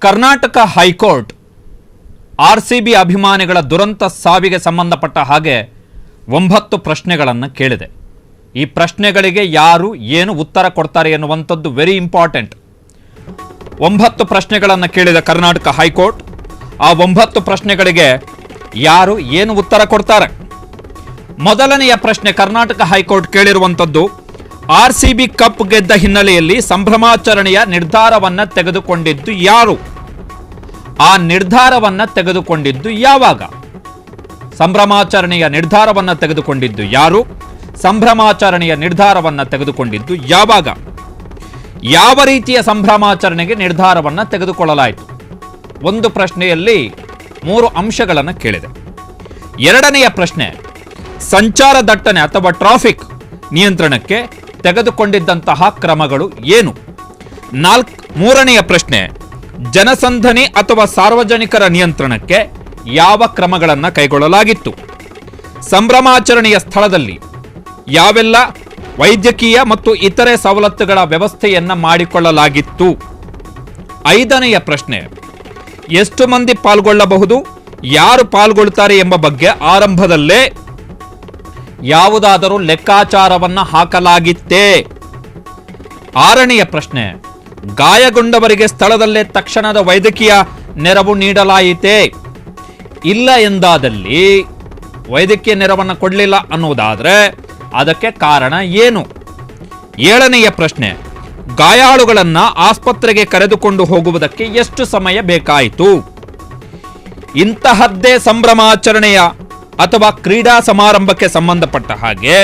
Karnataka high court RCB ಅಭಿಮಾನಿಗಳ ದುರಂತ ಸಾವಿಗೆ ಸಂಬಂಧಪಟ್ಟ ಹಾಗೆ 9 ಪ್ರಶ್ನೆಗಳನ್ನು ಕೇಳಿದೆ. ಈ ಪ್ರಶ್ನೆಗಳಿಗೆ ಯಾರು ಏನು ಉತ್ತರ ಕೊಡ್ತಾರೆ ಎನ್ನುವಂಥದ್ದು ವೆರಿ ಇಂಪಾರ್ಟೆಂಟ್. 9 ಪ್ರಶ್ನೆಗಳನ್ನು ಕೇಳಿದ ಕರ್ನಾಟಕ ಹೈಕೋರ್ಟ್ ಆ 9 ಪ್ರಶ್ನೆಗಳಿಗೆ ಯಾರು ಏನು ಉತ್ತರ ಕೊಡ್ತಾರೆ. ಮೊದಲನೆಯ ಪ್ರಶ್ನೆ ಕರ್ನಾಟಕ ಹೈಕೋರ್ಟ್ ಕೇಳಿರುವಂಥದ್ದು, ಆರ್ಸಿಬಿ ಕಪ್ ಗೆದ್ದ ಹಿನ್ನೆಲೆಯಲ್ಲಿ ಸಂಭ್ರಮಾಚರಣೆಯ ನಿರ್ಧಾರವನ್ನು ತೆಗೆದುಕೊಂಡಿದ್ದು ಯಾರು? ಆ ನಿರ್ಧಾರವನ್ನು ತೆಗೆದುಕೊಂಡಿದ್ದು ಯಾವಾಗ? ಸಂಭ್ರಮಾಚರಣೆಯ ನಿರ್ಧಾರವನ್ನು ತೆಗೆದುಕೊಂಡಿದ್ದು ಯಾರು? ಸಂಭ್ರಮಾಚರಣೆಯ ನಿರ್ಧಾರವನ್ನು ತೆಗೆದುಕೊಂಡಿದ್ದು ಯಾವಾಗ? ಯಾವ ರೀತಿಯ ಸಂಭ್ರಮಾಚರಣೆಗೆ ನಿರ್ಧಾರವನ್ನು ತೆಗೆದುಕೊಳ್ಳಲಾಯಿತು? ಒಂದು ಪ್ರಶ್ನೆಯಲ್ಲಿ 3 ಅಂಶಗಳನ್ನು ಕೇಳಿದೆ. ಎರಡನೆಯ ಪ್ರಶ್ನೆ, ಸಂಚಾರ ದಟ್ಟಣೆ ಅಥವಾ ಟ್ರಾಫಿಕ್ ನಿಯಂತ್ರಣಕ್ಕೆ ತೆಗೆದುಕೊಂಡಿದ್ದಂತಹ ಕ್ರಮಗಳು ಏನು? ಮೂರನೆಯ ಪ್ರಶ್ನೆ, ಜನಸಂದಣಿ ಅಥವಾ ಸಾರ್ವಜನಿಕರ ನಿಯಂತ್ರಣಕ್ಕೆ ಯಾವ ಕ್ರಮಗಳನ್ನು ಕೈಗೊಳ್ಳಲಾಗಿತ್ತು? ಸಂಭ್ರಮಾಚರಣೆಯ ಸ್ಥಳದಲ್ಲಿ ಯಾವೆಲ್ಲ ವೈದ್ಯಕೀಯ ಮತ್ತು ಇತರೆ ಸವಲತ್ತುಗಳ ವ್ಯವಸ್ಥೆಯನ್ನು ಮಾಡಿಕೊಳ್ಳಲಾಗಿತ್ತು? 5ನೆಯ ಪ್ರಶ್ನೆ, ಎಷ್ಟು ಮಂದಿ ಪಾಲ್ಗೊಳ್ಳಬಹುದು, ಯಾರು ಪಾಲ್ಗೊಳ್ಳುತ್ತಾರೆ ಎಂಬ ಬಗ್ಗೆ ಆರಂಭದಲ್ಲೇ ಯಾವುದಾದರೂ ಲೆಕ್ಕಾಚಾರವನ್ನು ಹಾಕಲಾಗಿತ್ತೇ? 6ನೆಯ ಪ್ರಶ್ನೆ, ಗಾಯಗೊಂಡವರಿಗೆ ಸ್ಥಳದಲ್ಲೇ ತಕ್ಷಣದ ವೈದ್ಯಕೀಯ ನೆರವು ನೀಡಲಾಯಿತೇ? ಇಲ್ಲ ಎಂದಾದಲ್ಲಿ, ವೈದ್ಯಕೀಯ ನೆರವನ್ನು ಕೊಡಲಿಲ್ಲ ಅನ್ನೋದಾದರೆ ಅದಕ್ಕೆ ಕಾರಣ ಏನು? 7ನೆಯ ಪ್ರಶ್ನೆ, ಗಾಯಾಳುಗಳನ್ನು ಆಸ್ಪತ್ರೆಗೆ ಕರೆದುಕೊಂಡು ಹೋಗುವುದಕ್ಕೆ ಎಷ್ಟು ಸಮಯ ಬೇಕಾಯಿತು? ಇಂತಹದ್ದೇ ಸಂಭ್ರಮಾಚರಣೆಯ ಅಥವಾ ಕ್ರೀಡಾ ಸಮಾರಂಭಕ್ಕೆ ಸಂಬಂಧಪಟ್ಟ ಹಾಗೆ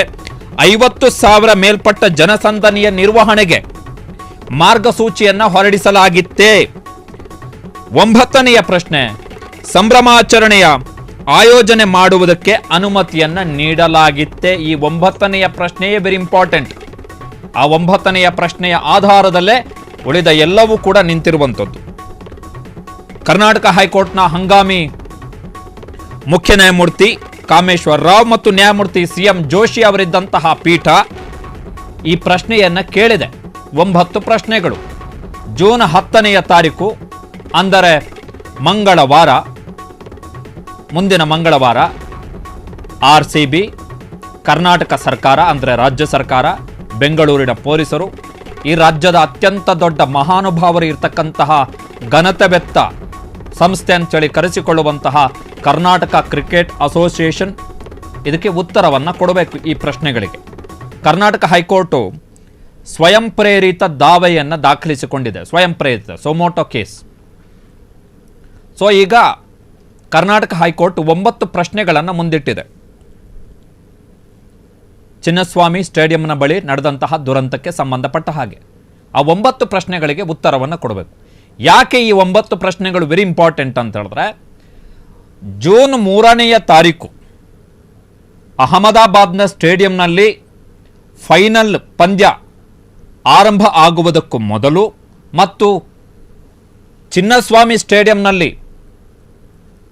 50,000 ಮೇಲ್ಪಟ್ಟ ಜನಸಂದಣಿಯ ನಿರ್ವಹಣೆಗೆ ಮಾರ್ಗಸೂಚಿಯನ್ನು ಹೊರಡಿಸಲಾಗಿತ್ತೇ? 9ನೆಯ ಪ್ರಶ್ನೆ, ಸಂಭ್ರಮಾಚರಣೆಯ ಆಯೋಜನೆ ಮಾಡುವುದಕ್ಕೆ ಅನುಮತಿಯನ್ನು ನೀಡಲಾಗಿತ್ತೇ? ಈ 9ನೆಯ ಪ್ರಶ್ನೆಯೇ ವೆರಿ ಇಂಪಾರ್ಟೆಂಟ್. ಆ 9ನೆಯ ಪ್ರಶ್ನೆಯ ಆಧಾರದಲ್ಲೇ ಉಳಿದ ಎಲ್ಲವೂ ಕೂಡ ನಿಂತಿರುವಂಥದ್ದು. ಕರ್ನಾಟಕ ಹೈಕೋರ್ಟ್ನ ಹಂಗಾಮಿ ಮುಖ್ಯ ನ್ಯಾಯಮೂರ್ತಿ ಕಾಮೇಶ್ವರ್ ರಾವ್ ಮತ್ತು ನ್ಯಾಯಮೂರ್ತಿ CM ಜೋಶಿ ಅವರಿದ್ದಂತಹ ಪೀಠ ಈ ಪ್ರಶ್ನೆಯನ್ನು ಕೇಳಿದೆ. 9 ಪ್ರಶ್ನೆಗಳು. ಜೂನ್ 10ನೆಯ ತಾರೀಕು ಅಂದರೆ ಮಂಗಳವಾರ, ಮುಂದಿನ ಮಂಗಳವಾರ ಆರ್ಸಿಬಿ, ಕರ್ನಾಟಕ ಸರ್ಕಾರ ಅಂದರೆ ರಾಜ್ಯ ಸರ್ಕಾರ, ಬೆಂಗಳೂರಿನ ಪೊಲೀಸರು, ಈ ರಾಜ್ಯದ ಅತ್ಯಂತ ದೊಡ್ಡ ಮಹಾನುಭಾವರು ಇರತಕ್ಕಂತಹ ಘನತೆವೆತ್ತ ಸಂಸ್ಥೆ ಅಂತೇಳಿ ಕರೆಸಿಕೊಳ್ಳುವಂತಹ ಕರ್ನಾಟಕ ಕ್ರಿಕೆಟ್ ಅಸೋಸಿಯೇಷನ್ ಇದಕ್ಕೆ ಉತ್ತರವನ್ನು ಕೊಡಬೇಕು. ಈ ಪ್ರಶ್ನೆಗಳಿಗೆ ಕರ್ನಾಟಕ ಹೈಕೋರ್ಟು ಸ್ವಯಂ ಪ್ರೇರಿತ ದಾವೆಯನ್ನು ದಾಖಲಿಸಿಕೊಂಡಿದೆ. ಸ್ವಯಂ ಪ್ರೇರಿತ ಸೊಮೋಟೋ ಕೇಸ್. ಸೊ ಈಗ ಕರ್ನಾಟಕ ಹೈಕೋರ್ಟ್ 9 ಪ್ರಶ್ನೆಗಳನ್ನು ಮುಂದಿಟ್ಟಿದೆ. ಚಿನ್ನಸ್ವಾಮಿ ಸ್ಟೇಡಿಯಂನ ಬಳಿ ನಡೆದಂತಹ ದುರಂತಕ್ಕೆ ಸಂಬಂಧಪಟ್ಟ ಹಾಗೆ ಆ 9 ಪ್ರಶ್ನೆಗಳಿಗೆ ಉತ್ತರವನ್ನು ಕೊಡಬೇಕು. ಯಾಕೆ ಈ 9 ಪ್ರಶ್ನೆಗಳು ವೆರಿ ಇಂಪಾರ್ಟೆಂಟ್ ಅಂತ ಹೇಳಿದ್ರೆ, ಜೂನ್ 3ನೆಯ ತಾರೀಕು ಅಹಮದಾಬಾದ್ನ ಸ್ಟೇಡಿಯಂನಲ್ಲಿ ಫೈನಲ್ ಪಂದ್ಯ ಆರಂಭ ಆಗುವುದಕ್ಕೂ ಮೊದಲು ಮತ್ತು ಚಿನ್ನಸ್ವಾಮಿ ಸ್ಟೇಡಿಯಂನಲ್ಲಿ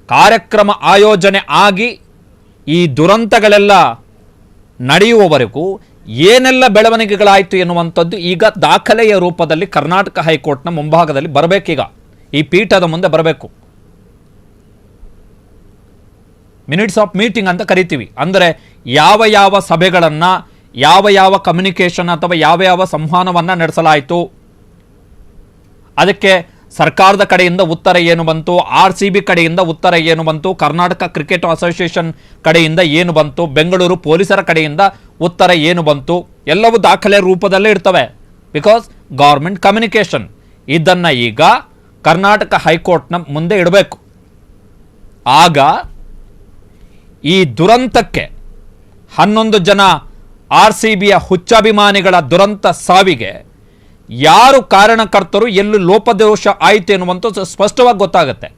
ಕಾರ್ಯಕ್ರಮ ಆಯೋಜನೆ ಆಗಿ ಈ ದುರಂತಗಳೆಲ್ಲ ನಡೆಯುವವರೆಗೂ ಏನೆಲ್ಲ ಬೆಳವಣಿಗೆಗಳಾಯಿತು ಎನ್ನುವಂಥದ್ದು ಈಗ ದಾಖಲೆಯ ರೂಪದಲ್ಲಿ ಕರ್ನಾಟಕ ಹೈಕೋರ್ಟ್ನ ಮುಂಭಾಗದಲ್ಲಿ ಬರಬೇಕೀಗ, ಈ ಪೀಠದ ಮುಂದೆ ಬರಬೇಕು. ಮಿನಿಟ್ಸ್ ಆಫ್ ಮೀಟಿಂಗ್ ಅಂತ ಕರಿತೀವಿ. ಅಂದರೆ ಯಾವ ಯಾವ ಸಭೆಗಳನ್ನು, ಯಾವ ಯಾವ ಕಮ್ಯುನಿಕೇಷನ್ ಅಥವಾ ಯಾವ ಯಾವ ಸಂವಹನವನ್ನು ನಡೆಸಲಾಯಿತು, ಅದಕ್ಕೆ ಸರ್ಕಾರದ ಕಡೆಯಿಂದ ಉತ್ತರ ಏನು ಬಂತು, ಆರ್ಸಿಬಿ ಕಡೆಯಿಂದ ಉತ್ತರ ಏನು ಬಂತು, ಕರ್ನಾಟಕ ಕ್ರಿಕೆಟ್ ಅಸೋಸಿಯೇಷನ್ ಕಡೆಯಿಂದ ಏನು ಬಂತು, ಬೆಂಗಳೂರು ಪೊಲೀಸರ ಕಡೆಯಿಂದ ಉತ್ತರ ಏನು ಬಂತು, ಎಲ್ಲವೂ ದಾಖಲೆ ರೂಪದಲ್ಲೇ ಇರ್ತವೆ. Because government communication. ಇದನ್ನು ಈಗ ಕರ್ನಾಟಕ ಹೈಕೋರ್ಟ್ನ ಮುಂದೆ ಇಡಬೇಕು. ಆಗ ಈ ದುರಂತಕ್ಕೆ 11 ಜನ ಆರ್ಸಿಬಿಯ ಹುಚ್ಚಾಭಿಮಾನಿಗಳ ದುರಂತ ಸಾವಿಗೆ ಯಾರು ಕಾರಣಕರ್ತರು, ಎಲ್ಲೂ ಲೋಪದೋಷ ಆಯಿತು ಎನ್ನುವಂಥದ್ದು ಸ್ಪಷ್ಟವಾಗಿ ಗೊತ್ತಾಗುತ್ತೆ.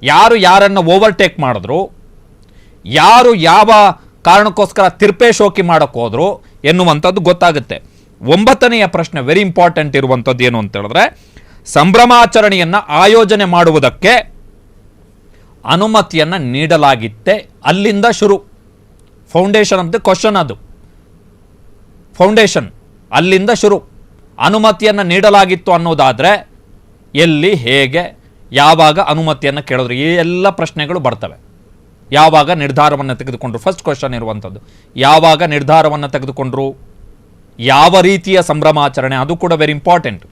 ಯಾರು ಯಾರನ್ನು ಓವರ್ಟೇಕ್ ಮಾಡಿದ್ರು, ಯಾರು ಯಾವ ಕಾರಣಕ್ಕೋಸ್ಕರ ತಿರ್ಪೇಶೋಕಿ ಮಾಡೋಕ್ಕೆ ಹೋದ್ರು ಎನ್ನುವಂಥದ್ದು ಗೊತ್ತಾಗುತ್ತೆ. 9ನೆಯ ಪ್ರಶ್ನೆ ವೆರಿ ಇಂಪಾರ್ಟೆಂಟ್ ಇರುವಂಥದ್ದು ಏನು ಅಂತ ಹೇಳಿದ್ರೆ, ಸಂಭ್ರಮಾಚರಣೆಯನ್ನು ಆಯೋಜನೆ ಮಾಡುವುದಕ್ಕೆ ಅನುಮತಿಯನ್ನು ನೀಡಲಾಗಿತ್ತೆ? ಅಲ್ಲಿಂದ ಶುರು. Foundation of the question. ಅದು ಫೌಂಡೇಶನ್ ಅಲ್ಲಿಂದ ಶುರು. ಅನುಮತಿಯನ್ನು ನೀಡಲಾಗಿತ್ತು ಅನ್ನೋದಾದರೆ ಎಲ್ಲಿ, ಹೇಗೆ, ಯಾವಾಗ ಅನುಮತಿಯನ್ನು ಕೇಳಿದ್ರು, ಈ ಎಲ್ಲ ಪ್ರಶ್ನೆಗಳು ಬರ್ತವೆ. ಯಾವಾಗ ನಿರ್ಧಾರವನ್ನು ತೆಗೆದುಕೊಂಡ್ರು, ಫಸ್ಟ್ ಕ್ವಶನ್ ಇರುವಂಥದ್ದು. ಯಾವಾಗ ನಿರ್ಧಾರವನ್ನು ತೆಗೆದುಕೊಂಡ್ರು, ಯಾವ ರೀತಿಯ ಸಂಭ್ರಮಾಚರಣೆ, ಅದು ಕೂಡ ವೆರಿ ಇಂಪಾರ್ಟೆಂಟ್.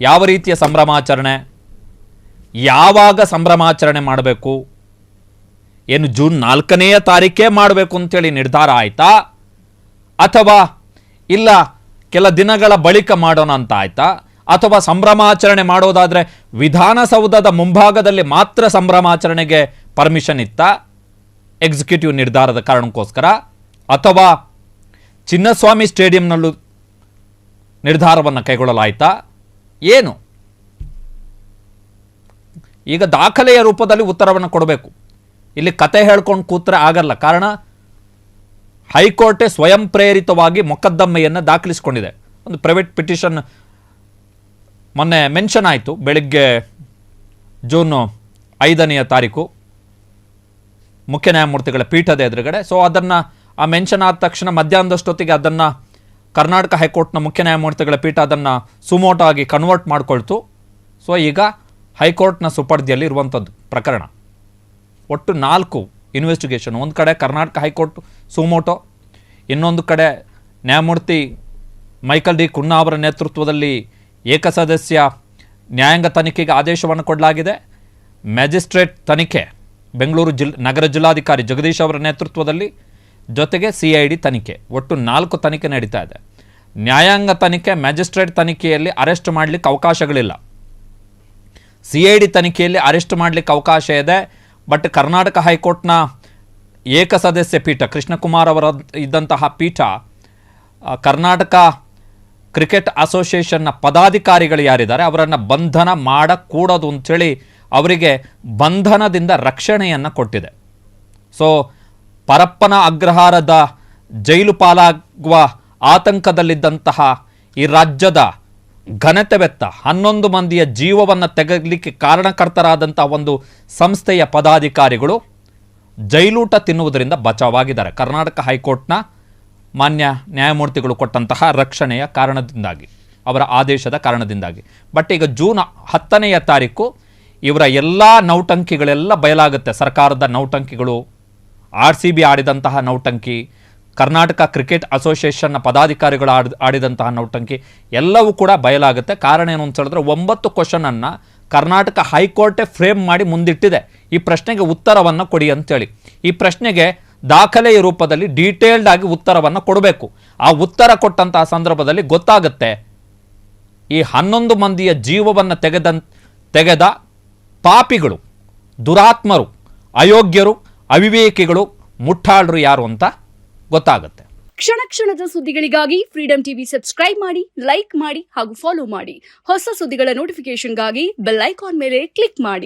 ಯಾವ ರೀತಿಯ ಸಂಭ್ರಮಾಚರಣೆ, ಯಾವಾಗ ಸಂಭ್ರಮಾಚರಣೆ ಮಾಡಬೇಕು, ಏನು ಜೂನ್ 4ನೇ ತಾರೀಕೇ ಮಾಡಬೇಕು ಅಂತೇಳಿ ನಿರ್ಧಾರ ಆಯ್ತಾ, ಅಥವಾ ಇಲ್ಲ ಕೆಲ ದಿನಗಳ ಬಳಿಕ ಮಾಡೋಣ ಅಂತ ಆಯ್ತಾ, ಅಥವಾ ಸಂಭ್ರಮಾಚರಣೆ ಮಾಡೋದಾದರೆ ವಿಧಾನಸೌಧದ ಮುಂಭಾಗದಲ್ಲಿ ಮಾತ್ರ ಸಂಭ್ರಮಾಚರಣೆಗೆ ಪರ್ಮಿಷನ್ ಇತ್ತಾ ಎಕ್ಸಿಕ್ಯೂಟಿವ್ ನಿರ್ಧಾರದ ಕಾರಣಕ್ಕೋಸ್ಕರ, ಅಥವಾ ಚಿನ್ನಸ್ವಾಮಿ ಸ್ಟೇಡಿಯಂನಲ್ಲೂ ನಿರ್ಧಾರವನ್ನು ಕೈಗೊಳ್ಳಲಾಯ್ತಾ, ಏನು? ಈಗ ದಾಖಲೆಯ ರೂಪದಲ್ಲಿ ಉತ್ತರವನ್ನು ಕೊಡಬೇಕು. ಇಲ್ಲಿ ಕತೆ ಹೇಳ್ಕೊಂಡು ಕೂತ್ರೆ ಆಗಲ್ಲ. ಕಾರಣ ಹೈಕೋರ್ಟೇ ಸ್ವಯಂ ಪ್ರೇರಿತವಾಗಿ ಮೊಕದ್ದಮೆಯನ್ನು ದಾಖಲಿಸಿಕೊಂಡಿದೆ. ಒಂದು ಪ್ರೈವೇಟ್ ಪಿಟಿಷನ್ ಮೊನ್ನೆ ಮೆನ್ಷನ್ ಆಯಿತು, ಬೆಳಿಗ್ಗೆ ಜೂನ್ 5ನೇ ತಾರೀಕು ಮುಖ್ಯ ನ್ಯಾಯಮೂರ್ತಿಗಳ ಪೀಠದ ಎದುರುಗಡೆ. ಸೊ ಅದನ್ನು ಆ ಮೆನ್ಷನ್ ಆದ ತಕ್ಷಣ ಮಧ್ಯಾಹ್ನದಷ್ಟೊತ್ತಿಗೆ ಅದನ್ನು ಕರ್ನಾಟಕ ಹೈಕೋರ್ಟ್ನ ಮುಖ್ಯ ನ್ಯಾಯಮೂರ್ತಿಗಳ ಪೀಠ ಅದನ್ನು ಸುಮೋಟೋ ಆಗಿ ಕನ್ವರ್ಟ್ ಮಾಡಿಕೊಳ್ತು. ಸೊ ಈಗ ಹೈಕೋರ್ಟ್ನ ಸುಪರ್ದಿಯಲ್ಲಿ ಇರುವಂಥದ್ದು ಪ್ರಕರಣ. ಒಟ್ಟು 4 ಇನ್ವೆಸ್ಟಿಗೇಷನ್. ಒಂದು ಕಡೆ ಕರ್ನಾಟಕ ಹೈಕೋರ್ಟ್ ಸುಮೋಟೋ, ಇನ್ನೊಂದು ಕಡೆ ನ್ಯಾಯಮೂರ್ತಿ ಮೈಕಲ್ ಡಿ ಕುನ್ನಾ ಅವರ ನೇತೃತ್ವದಲ್ಲಿ ಏಕಸದಸ್ಯ ನ್ಯಾಯಾಂಗ ತನಿಖೆಗೆ ಆದೇಶವನ್ನು ಕೊಡಲಾಗಿದೆ. ಮ್ಯಾಜಿಸ್ಟ್ರೇಟ್ ತನಿಖೆ ಬೆಂಗಳೂರು ನಗರ ಜಿಲ್ಲಾಧಿಕಾರಿ ಜಗದೀಶ್ ಅವರ ನೇತೃತ್ವದಲ್ಲಿ, ಜೊತೆಗೆ CID ತನಿಖೆ. ಒಟ್ಟು 4 ತನಿಖೆ ನಡೀತಾ ಇದೆ. ನ್ಯಾಯಾಂಗ ತನಿಖೆ, ಮ್ಯಾಜಿಸ್ಟ್ರೇಟ್ ತನಿಖೆಯಲ್ಲಿ ಅರೆಸ್ಟ್ ಮಾಡಲಿಕ್ಕೆ ಅವಕಾಶಗಳಿಲ್ಲ. CID ತನಿಖೆಯಲ್ಲಿ ಅರೆಸ್ಟ್ ಮಾಡಲಿಕ್ಕೆ ಅವಕಾಶ ಇದೆ. ಬಟ್ ಕರ್ನಾಟಕ ಹೈಕೋರ್ಟ್ನ ಏಕಸದಸ್ಯ ಪೀಠ, ಕೃಷ್ಣಕುಮಾರ್ ಅವರ ಇದ್ದಂತಹ ಪೀಠ, ಕರ್ನಾಟಕ ಕ್ರಿಕೆಟ್ ಅಸೋಸಿಯೇಷನ್ನ ಪದಾಧಿಕಾರಿಗಳು ಯಾರಿದ್ದಾರೆ ಅವರನ್ನು ಬಂಧನ ಮಾಡಕೂಡದು ಅಂಥೇಳಿ ಅವರಿಗೆ ಬಂಧನದಿಂದ ರಕ್ಷಣೆಯನ್ನು ಕೊಟ್ಟಿದೆ. ಸೊ ಪರಪ್ಪನ ಅಗ್ರಹಾರದ ಜೈಲು ಪಾಲಾಗುವ ಆತಂಕದಲ್ಲಿದ್ದಂತಹ ಈ ರಾಜ್ಯದ ಘನತೆವೆತ್ತ 11 ಮಂದಿಯ ಜೀವವನ್ನು ತೆಗೆಯಲಿಕ್ಕೆ ಕಾರಣಕರ್ತರಾದಂಥ ಒಂದು ಸಂಸ್ಥೆಯ ಪದಾಧಿಕಾರಿಗಳು ಜೈಲೂಟ ತಿನ್ನುವುದರಿಂದ ಬಚಾವಾಗಿದ್ದಾರೆ, ಕರ್ನಾಟಕ ಹೈಕೋರ್ಟ್ನ ಮಾನ್ಯ ನ್ಯಾಯಮೂರ್ತಿಗಳು ಕೊಟ್ಟಂತಹ ರಕ್ಷಣೆಯ ಕಾರಣದಿಂದಾಗಿ, ಅವರ ಆದೇಶದ ಕಾರಣದಿಂದಾಗಿ. ಬಟ್ ಈಗ ಜೂನ್ 10ನೇ ತಾರೀಕು ಇವರ ಎಲ್ಲ ನೌಟಂಕಿಗಳೆಲ್ಲ ಬಯಲಾಗುತ್ತೆ. ಸರ್ಕಾರದ ನೌಟಂಕಿಗಳು, RCB ಆಡಿದಂತಹ ನೌಟಂಕಿ, ಕರ್ನಾಟಕ ಕ್ರಿಕೆಟ್ ಅಸೋಸಿಯೇಷನ್ನ ಪದಾಧಿಕಾರಿಗಳು ಆಡಿದಂತಹ ನೌಟಂಕಿ ಎಲ್ಲವೂ ಕೂಡ ಬಯಲಾಗುತ್ತೆ. ಕಾರಣ ಏನು ಅಂತ ಹೇಳಿದ್ರೆ 9 ಕ್ವಶನನ್ನು ಕರ್ನಾಟಕ ಹೈಕೋರ್ಟೇ ಫ್ರೇಮ್ ಮಾಡಿ ಮುಂದಿಟ್ಟಿದೆ. ಈ ಪ್ರಶ್ನೆಗೆ ಉತ್ತರವನ್ನು ಕೊಡಿ ಅಂತೇಳಿ. ಈ ಪ್ರಶ್ನೆಗೆ ದಾಖಲೆಯ ರೂಪದಲ್ಲಿ ಡೀಟೇಲ್ಡ್ ಆಗಿ ಉತ್ತರವನ್ನು ಕೊಡಬೇಕು. ಆ ಉತ್ತರ ಕೊಟ್ಟಂತಹ ಸಂದರ್ಭದಲ್ಲಿ ಗೊತ್ತಾಗುತ್ತೆ ಈ 11 ಮಂದಿಯ ಜೀವವನ್ನು ತೆಗೆದ ಪಾಪಿಗಳು, ದುರಾತ್ಮರು, ಅಯೋಗ್ಯರು, ಅವಿವೇಕಿಗಳು, ಮುಟ್ಟಾಳರು ಯಾರು ಅಂತ ಗೊತ್ತಾಗುತ್ತೆ. ಕ್ಷಣ ಕ್ಷಣದ ಸುದ್ದಿಗಳಿಗಾಗಿ ಫ್ರೀಡಂ ಟಿವಿ ಸಬ್ಸ್ಕ್ರೈಬ್ ಮಾಡಿ, ಲೈಕ್ ಮಾಡಿ ಹಾಗೂ ಫಾಲೋ ಮಾಡಿ. ಹೊಸ ಸುದ್ದಿಗಳ ನೋಟಿಫಿಕೇಶನ್ಗಾಗಿ ಬೆಲ್ ಐಕಾನ್ ಮೇಲೆ ಕ್ಲಿಕ್ ಮಾಡಿ.